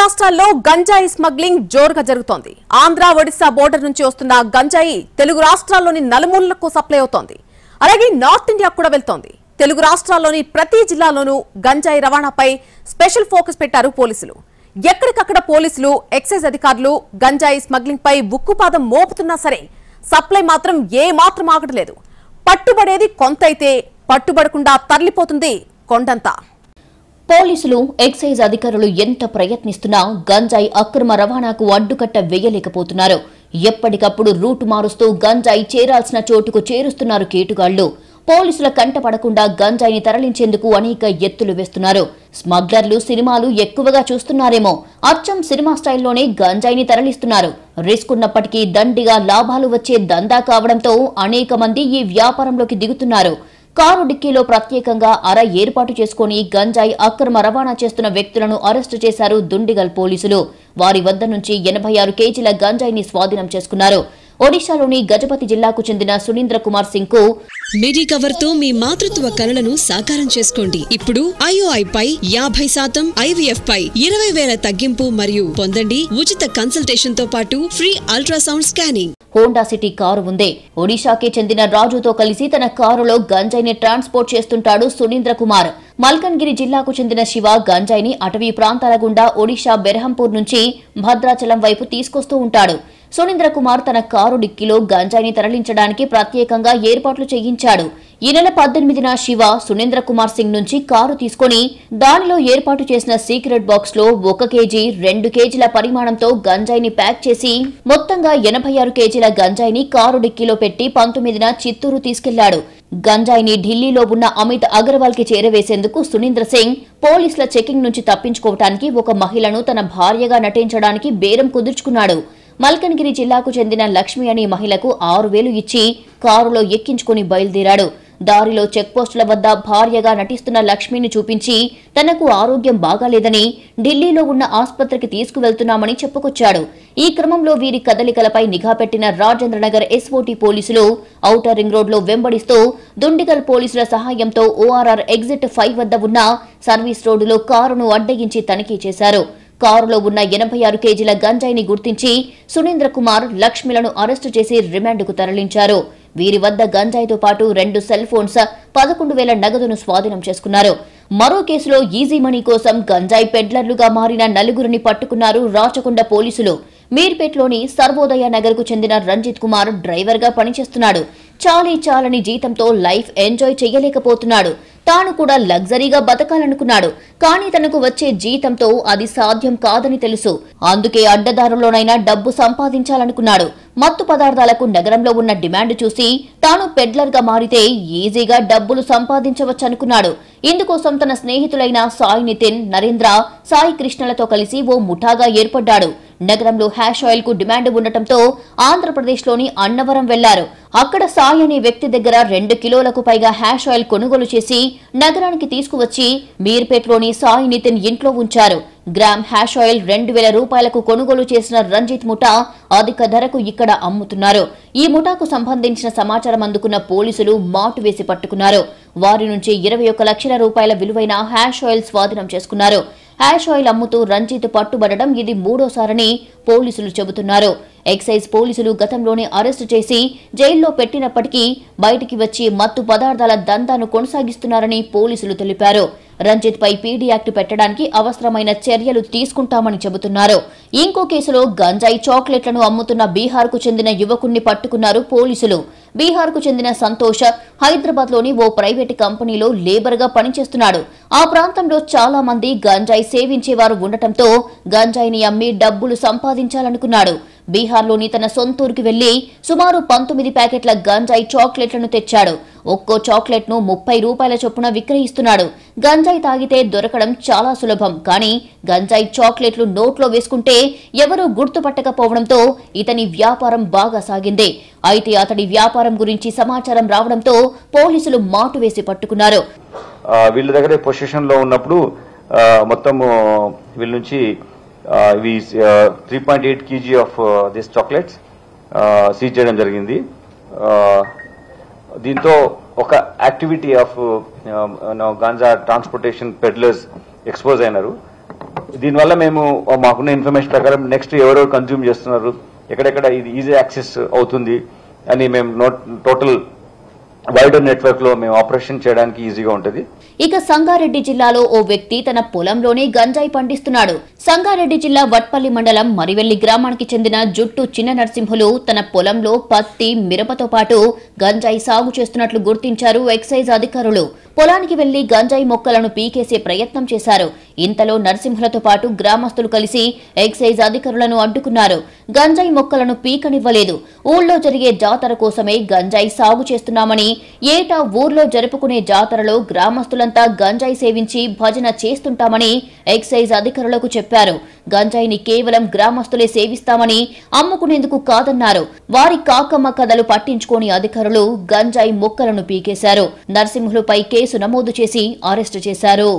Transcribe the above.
రాష్ట్రాల్లో గంజాయి స్మగ్లింగ్ జోరుగా జరుగుతోంది. ఆంధ్ర ఒడిశా బోర్డర్ నుంచి వస్తున్న గంజాయి తెలుగు రాష్ట్రాల్లోని నలుమూలలకు సప్లై అవుతోంది. అలాగే నార్త్ ఇండియా కూడా వెళ్తోంది. తెలుగు రాష్ట్రాల్లోని ప్రతి జిల్లాలోనూ గంజాయి రవాణాపై స్పెషల్ ఫోకస్ పెట్టారు పోలీసులు. ఎక్కడికక్కడ పోలీసులు, ఎక్సైజ్ అధికారులు గంజాయి స్మగ్లింగ్ పై ఉక్కుపాదం మోపుతున్నా సరే సప్లై మాత్రం ఏమాత్రం ఆగట్లేదు. పట్టుబడేది కొంతైతే పట్టుబడకుండా తరలిపోతుంది కొండంతా. పోలీసులు, ఎక్సైజ్ అధికారులు ఎంత ప్రయత్నిస్తున్నా గంజాయి అక్రమ రవాణాకు అడ్డుకట్ట వేయలేకపోతున్నారు. ఎప్పటికప్పుడు రూటు మారుస్తూ గంజాయి చేరాల్సిన చోటుకు చేరుస్తున్నారు కేటుగాళ్లు. పోలీసుల కంట పడకుండా గంజాయిని తరలించేందుకు అనేక ఎత్తులు వేస్తున్నారు. స్మగ్లర్లు సినిమాలు ఎక్కువగా చూస్తున్నారేమో, అచ్చం సినిమా స్టైల్లోనే గంజాయిని తరలిస్తున్నారు. రిస్క్ ఉన్నప్పటికీ దండిగా లాభాలు వచ్చే దందా కావడంతో అనేక మంది ఈ వ్యాపారంలోకి దిగుతున్నారు. కారు డిక్కీలో ప్రత్యేకంగా అర ఏర్పాటు చేసుకుని గంజాయి అక్రమ రవాణా చేస్తున్న వ్యక్తులను అరెస్టు చేశారు దుండిగల్ పోలీసులు. వారి వద్ద నుంచి 86 కేజీల గంజాయిని స్వాధీనం చేసుకున్నారు. ఒడిశాలోని గజపతి జిల్లాకు చెందిన సునీంద్ర కుమార్ సింగ్ కు మిడి కవర్ తో మీ మాతృత్వ కలలను సాకారం చేసుకోండి. ఇప్పుడు IOI పై 50%, IVF పై 20,000 తగ్గింపు మరియు పొందండి ఉచిత కన్సల్టేషన్ తో పాటు free ultrasound scanning. Honda city car ఉందే. ఒడిశాకి చెందిన రాజుతో కలిసి తన కారులో గంజాయిని ట్రాన్స్పోర్ట్ చేస్తుంటాడు సునీంద్ర కుమార్. మల్కన్గిరి జిల్లాకు చెందిన శివ గంజాయిని అటవీ ప్రాంతాల గుండా ఒడిశా బెర్హంపూర్ నుంచి భద్రాచలం వైపు తీసుకొస్తూ ఉంటాడు. సునీంద్ర కుమార్ తన కారు డిక్కీలో గంజాయిని తరలించడానికి ప్రత్యేకంగా ఏర్పాట్లు చేయించాడు. ఈ నెల 18న శివ సునీంద్ర కుమార్ సింగ్ నుంచి కారు తీసుకుని దానిలో ఏర్పాటు చేసిన సీక్రెట్ బాక్స్ లో 1 కేజీ, 2 కేజీల పరిమాణంతో గంజాయిని ప్యాక్ చేసి మొత్తంగా 86 కేజీల గంజాయిని కారు డిక్కీలో పెట్టి 19న చిత్తూరు తీసుకెళ్లాడు. గంజాయిని ఢిల్లీలో ఉన్న అమిత్ అగర్వాల్ కి చేరవేసేందుకు సునీంద్ర సింగ్ పోలీసుల చెకింగ్ నుంచి తప్పించుకోవటానికి ఒక మహిళను తన భార్యగా నటించడానికి బేరం కుదుర్చుకున్నాడు. మల్కన్గిరి జిల్లాకు చెందిన లక్ష్మి అనే మహిళకు 6,000 ఇచ్చి కారులో ఎక్కించుకుని బయలుదేరాడు. దారిలో చెక్పోస్టుల వద్ద భార్యగా నటిస్తున్న లక్ష్మిని చూపించి తనకు ఆరోగ్యం బాగాలేదని ఢిల్లీలో ఉన్న ఆసుపత్రికి తీసుకువెళ్తున్నామని చెప్పుకొచ్చాడు. ఈ క్రమంలో వీరి కదలికలపై నిఘా పెట్టిన రాజేంద్రనగర్ SOT పోలీసులు ఔటర్ రింగ్ రోడ్ లో వెంబడిస్తూ దుండిగల్ పోలీసుల సహాయంతో ORR ఎగ్జిట్ 5 వద్ద ఉన్న సర్వీస్ రోడ్డులో కారును అడ్డగించి తనిఖీ చేశారు. కారులో ఉన్న 86 కేజీల గంజాయిని గుర్తించి సునీంద్ర కుమార్, లక్ష్మిలను అరెస్టు చేసి రిమాండ్కు తరలించారు. వీరి వద్ద గంజాయితో పాటు 2 సెల్ ఫోన్స్, 11,000 నగదును స్వాధీనం చేసుకున్నారు. మరో కేసులో ఈజీ మనీ కోసం గంజాయి పెడ్లర్లుగా మారిన 4గురిని పట్టుకున్నారు రాచకొండ పోలీసులు. మీర్పేట్లోని సర్వోదయ నగర్ కు చెందిన రంజిత్ కుమార్ డ్రైవర్ గా పనిచేస్తున్నాడు. చాలని జీతంతో లైఫ్ ఎంజాయ్ చేయలేకపోతున్నాడు. తాను కూడా లగ్జరీగా బతకాలనుకున్నాడు. కానీ తనకు వచ్చే జీతంతో అది సాధ్యం కాదని తెలుసు. అందుకే అడ్డదారుల్లోనైనా డబ్బు సంపాదించాలనుకున్నాడు. మత్తు పదార్థాలకు నగరంలో ఉన్న డిమాండ్ చూసి తాను పెడ్లర్ గా మారితే ఈజీగా డబ్బులు సంపాదించవచ్చనుకున్నాడు. ఇందుకోసం తన స్నేహితులైన సాయి నితిన్, నరేంద్ర, సాయి కృష్ణలతో కలిసి ఓ ముఠాగా ఏర్పడ్డాడు. నగరంలో హ్యాష్ ఆయిల్ కు డిమాండ్ ఉండటంతో ఆంధ్రప్రదేశ్లోని అన్నవరం వెళ్లారు. అక్కడ సాయి అనే వ్యక్తి దగ్గర 2 కిలోలకు పైగా హ్యాష్ ఆయిల్ కొనుగోలు చేసి నగరానికి తీసుకువచ్చి మీర్పేట్లోని సాయి నితిన్ ఇంట్లో ఉంచారు. గ్రామ్ హ్యాష్ ఆయిల్ 2,000 రూపాయలకు కొనుగోలు చేసిన రంజిత్ ముఠా అధిక ధరకు ఇక్కడ అమ్ముతున్నారు. ఈ ముఠాకు సంబంధించిన సమాచారం అందుకున్న పోలీసులు మాటు వేసి పట్టుకున్నారు. వారి నుంచి 21 లక్షల రూపాయల విలువైన హ్యాష్ ఆయిల్ స్వాధీనం చేసుకున్నారు. హ్యాష్ ఆయిల్ అమ్ముతూ రంజిత్ పట్టుబడడం ఇది 3వసారని పోలీసులు చెబుతున్నారు. ఎక్సైజ్ పోలీసులు గతంలోనే అరెస్టు చేసి జైల్లో పెట్టినప్పటికీ బయటికి వచ్చి మత్తు పదార్థాల దందాను కొనసాగిస్తున్నారని పోలీసులు తెలిపారు. రంజిత్ పై పీడీ యాక్ట్ పెట్టడానికి అవసరమైన చర్యలు తీసుకుంటామని చెబుతున్నారు. ఇంకో కేసులో గంజాయి చాక్లెట్లను అమ్ముతున్న బీహార్ కు చెందిన యువకుణ్ణి పట్టుకున్నారు పోలీసులు. బీహార్ కు చెందిన సంతోష్ హైదరాబాద్ లోని ఓ ప్రైవేట్ కంపెనీలో లేబర్ గా పనిచేస్తున్నాడు. ఆ ప్రాంతంలో చాలా మంది గంజాయి సేవించేవారు ఉండటంతో గంజాయిని అమ్మి డబ్బులు సంపాదించాలనుకున్నాడు. బీహార్లోని తన సొంతూరుకి వెళ్లి సుమారు 19 ప్యాకెట్ల గంజాయి చాక్లెట్లను తెచ్చాడు. ఒక్కో చాక్లెట్ ను 30 రూపాయల చొప్పున విక్రయిస్తున్నాడు. గంజాయి తాగితే దొరకడం చాలా సులభం. కానీ గంజాయి చాక్లెట్లు నోట్లో వేసుకుంటే ఎవరూ గుర్తుపట్టకపోవడంతో ఇతని వ్యాపారం బాగా సాగింది. అయితే అతడి వ్యాపారం గురించి సమాచారం రావడంతో పోలీసులు మాటు వేసి పట్టుకున్నారు. వీళ్ళ దగ్గర పొజిషన్ లో ఉన్నప్పుడు మొత్తం వీళ్ళ నుంచి 3.8 kg of this chocolates seize చేయడం జరిగింది. దీంతో ఒక activity of ganja transportation peddlers expose అయినారు. దీనివల్ల మేము మాకున్న ఇన్ఫర్మేషన్ ప్రకారం నెక్స్ట్ ఎవరెవరు కన్జ్యూమ్ చేస్తున్నారు, ఎక్కడెక్కడ ఇది ఈజీ యాక్సెస్ అవుతుంది అని మేము టోటల్ వైడర్ నెట్వర్క్ లో మేము ఆపరేషన్ చేయడానికి ఈజీగా ఉంటుంది. ఇక సంగారెడ్డి జిల్లాలో ఓ వ్యక్తి తన పొలంలోనే గంజాయి పండిస్తున్నాడు. సంగారెడ్డి జిల్లా వట్పల్లి మండలం మరివెల్లి గ్రామానికి చెందిన జుట్టు చిన్న నరసింహులు తన పొలంలో పత్తి, మిరపతో పాటు గంజాయి సాగు చేస్తున్నట్లు గుర్తించారు ఎక్సైజ్ అధికారులు. పొలానికి వెళ్లి గంజాయి మొక్కలను పీకేసే ప్రయత్నం చేశారు. ఇంతలో నరసింహులతో పాటు గ్రామస్తులు కలిసి ఎక్సైజ్ అధికారులను అడ్డుకున్నారు. గంజాయి మొక్కలను పీకనివ్వలేదు. ఊళ్ళో జరిగే జాతర కోసమే గంజాయి సాగు చేస్తున్నామని, ఏటా ఊర్లో జరుపుకునే జాతరలో గ్రామస్తులంతా గంజాయి సేవించి భజన చేస్తుంటామని ఎక్సైజ్ అధికారులకు చెప్పారు. గంజాయిని కేవలం గ్రామస్తులే సేవిస్తామని, అమ్ముకునేందుకు కాదన్నారు. వారి కాకమ్మ కథలు పట్టించుకోని అధికారులు గంజాయి మొక్కలను పీకేశారు. నరసింహులపై కేసు నమోదు చేసి అరెస్టు చేశారు.